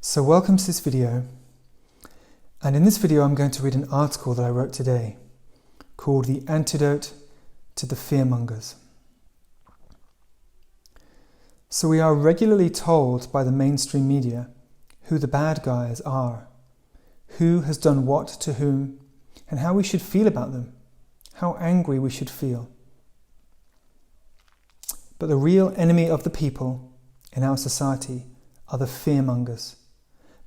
So welcome to this video, and in this video I'm going to read an article that I wrote today called The Antidote to the Fearmongers. So we are regularly told by the mainstream media who the bad guys are, who has done what to whom, and how we should feel about them, how angry we should feel. But the real enemy of the people in our society are the fearmongers.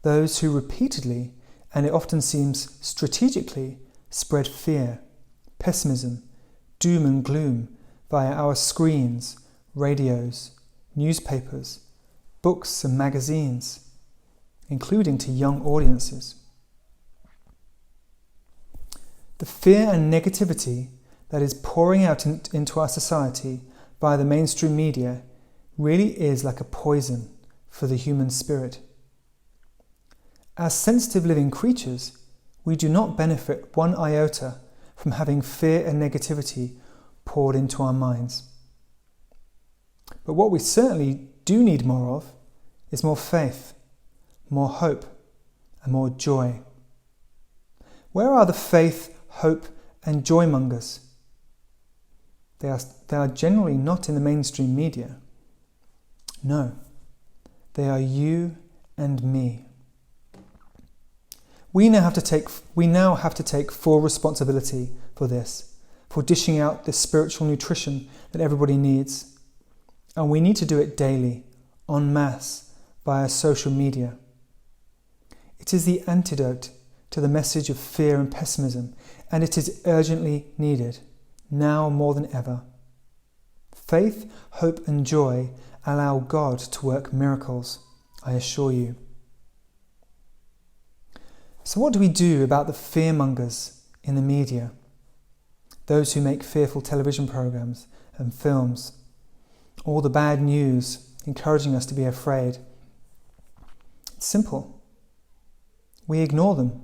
Those who repeatedly, and it often seems strategically, spread fear, pessimism, doom and gloom via our screens, radios, newspapers, books and magazines, including to young audiences. The fear and negativity that is pouring out into our society via the mainstream media really is like a poison for the human spirit. As sensitive living creatures, we do not benefit one iota from having fear and negativity poured into our minds. But what we certainly do need more of is more faith, more hope, and more joy. Where are the faith, hope, and joy mongers? They are generally not in the mainstream media. No, they are you and me. We now have to take full responsibility for this, for dishing out the spiritual nutrition that everybody needs. And we need to do it daily, en masse, via social media. It is the antidote to the message of fear and pessimism, and it is urgently needed, now more than ever. Faith, hope, and joy allow God to work miracles, I assure you. So what do we do about the fearmongers in the media? Those who make fearful television programs and films, all the bad news encouraging us to be afraid. It's simple. We ignore them.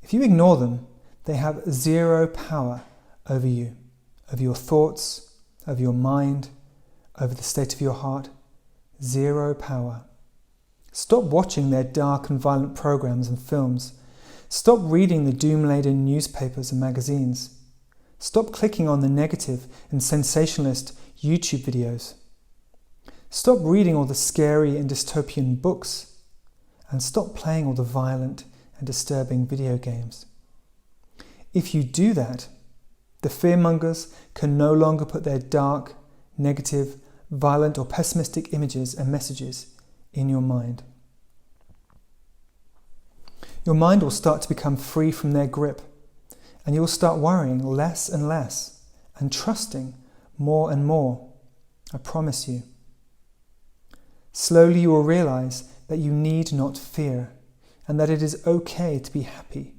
If you ignore them, they have zero power over you, over your thoughts, over your mind, over the state of your heart. Zero power. Stop watching their dark and violent programs and films. Stop reading the doom-laden newspapers and magazines. Stop clicking on the negative and sensationalist YouTube videos. Stop reading all the scary and dystopian books. And stop playing all the violent and disturbing video games. If you do that, the fearmongers can no longer put their dark, negative, violent or pessimistic images and messages in your mind. Your mind will start to become free from their grip, and you will start worrying less and less and trusting more and more. I promise you. Slowly you will realize that you need not fear, and that it is okay to be happy,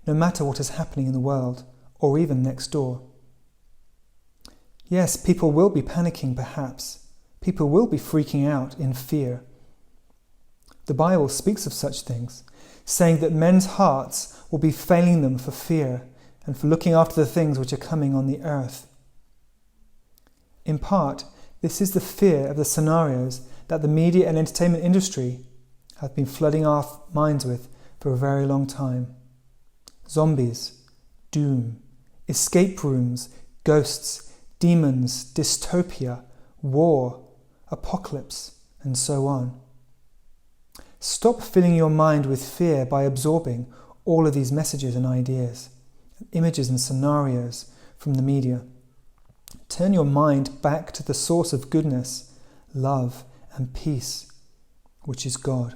no matter what is happening in the world or even next door. Yes, people will be panicking perhaps. People will be freaking out in fear. The Bible speaks of such things, saying that men's hearts will be failing them for fear and for looking after the things which are coming on the earth. In part, this is the fear of the scenarios that the media and entertainment industry have been flooding our minds with for a very long time. Zombies, doom, escape rooms, ghosts, demons, dystopia, war, apocalypse, and so on. Stop filling your mind with fear by absorbing all of these messages and ideas, images and scenarios from the media. Turn your mind back to the source of goodness, love, and peace, which is God.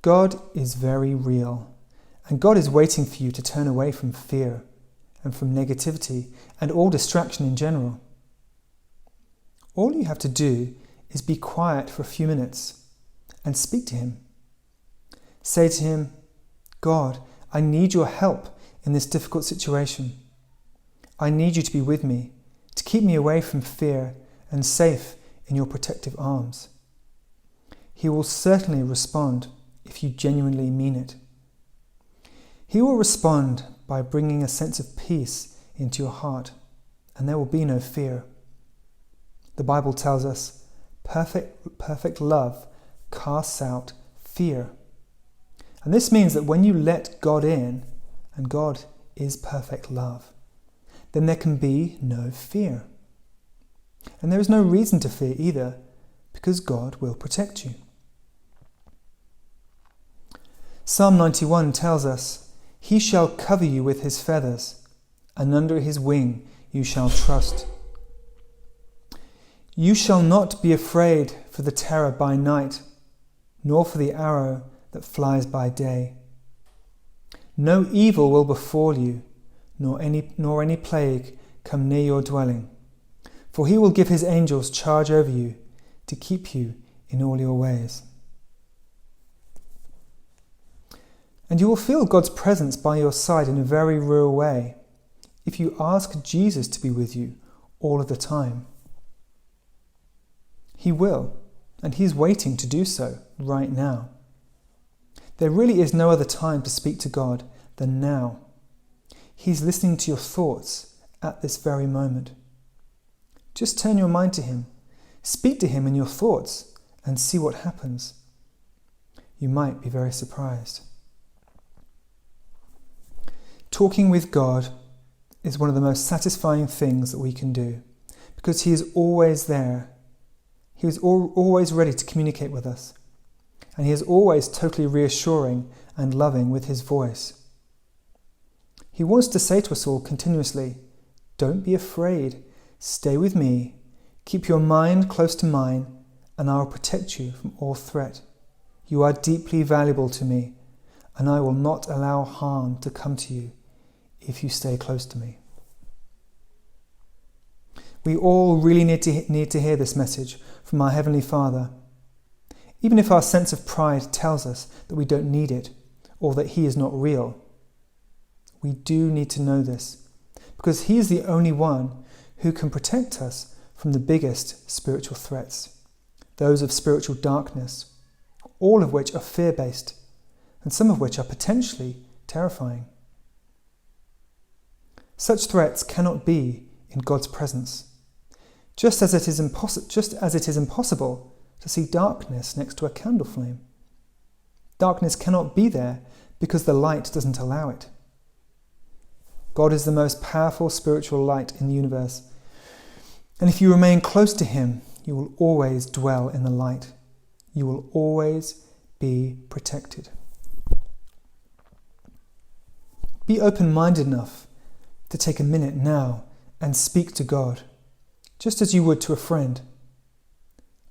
God is very real, and God is waiting for you to turn away from fear and from negativity and all distraction in general. All you have to do is be quiet for a few minutes and speak to Him. Say to Him, God, I need your help in this difficult situation. I need you to be with me, to keep me away from fear and safe in your protective arms. He will certainly respond if you genuinely mean it. He will respond by bringing a sense of peace into your heart, and there will be no fear. The Bible tells us, Perfect love casts out fear. And this means that when you let God in, and God is perfect love, then there can be no fear. And there is no reason to fear either, because God will protect you. Psalm 91 tells us, "He shall cover you with his feathers, and under his wing you shall trust. You shall not be afraid for the terror by night, nor for the arrow that flies by day. No evil will befall you, nor any plague come near your dwelling. For he will give his angels charge over you, to keep you in all your ways." And you will feel God's presence by your side in a very real way if you ask Jesus to be with you all of the time. He will, and he's waiting to do so right now. There really is no other time to speak to God than now. He's listening to your thoughts at this very moment. Just turn your mind to him, speak to him in your thoughts, and see what happens. You might be very surprised. Talking with God is one of the most satisfying things that we can do, because he is always there. He is always ready to communicate with us, and he is always totally reassuring and loving with his voice. He wants to say to us all continuously, "Don't be afraid, stay with me, keep your mind close to mine, and I will protect you from all threat. You are deeply valuable to me, and I will not allow harm to come to you if you stay close to me." We all really need to hear this message from our Heavenly Father. Even if our sense of pride tells us that we don't need it, or that he is not real, we do need to know this, because he is the only one who can protect us from the biggest spiritual threats, those of spiritual darkness, all of which are fear-based, and some of which are potentially terrifying. Such threats cannot be in God's presence, just as it is impossible to see darkness next to a candle flame. Darkness cannot be there because the light doesn't allow it. God is the most powerful spiritual light in the universe, and if you remain close to him, you will always dwell in the light. You will always be protected. Be open-minded enough to take a minute now and speak to God, just as you would to a friend.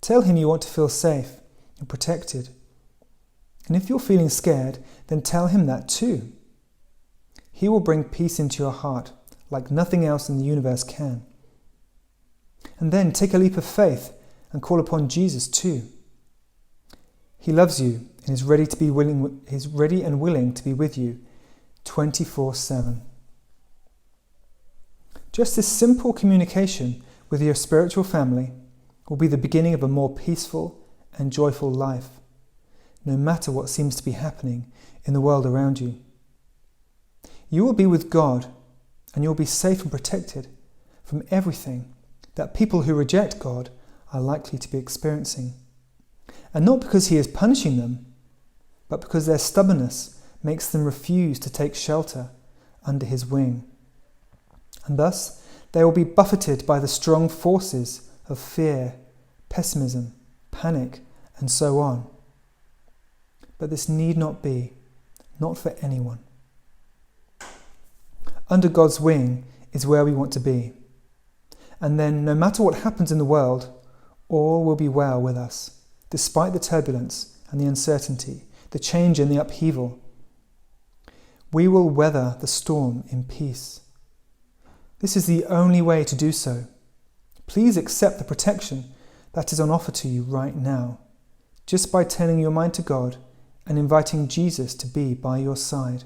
Tell him you want to feel safe and protected. And if you're feeling scared, then tell him that too. He will bring peace into your heart like nothing else in the universe can. And then take a leap of faith and call upon Jesus too. He loves you and is ready and willing to be with you 24/7. Just this simple communication with your spiritual family will be the beginning of a more peaceful and joyful life, no matter what seems to be happening in the world around you. You will be with God, and you'll be safe and protected from everything that people who reject God are likely to be experiencing. And not because he is punishing them, but because their stubbornness makes them refuse to take shelter under his wing. And thus, they will be buffeted by the strong forces of fear, pessimism, panic, and so on. But this need not be, not for anyone. Under God's wing is where we want to be. And then, no matter what happens in the world, all will be well with us, despite the turbulence and the uncertainty, the change and the upheaval. We will weather the storm in peace. This is the only way to do so. Please accept the protection that is on offer to you right now, just by turning your mind to God and inviting Jesus to be by your side.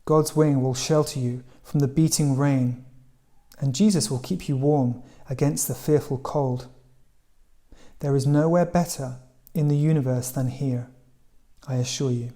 God's wing will shelter you from the beating rain, and Jesus will keep you warm against the fearful cold. There is nowhere better in the universe than here, I assure you.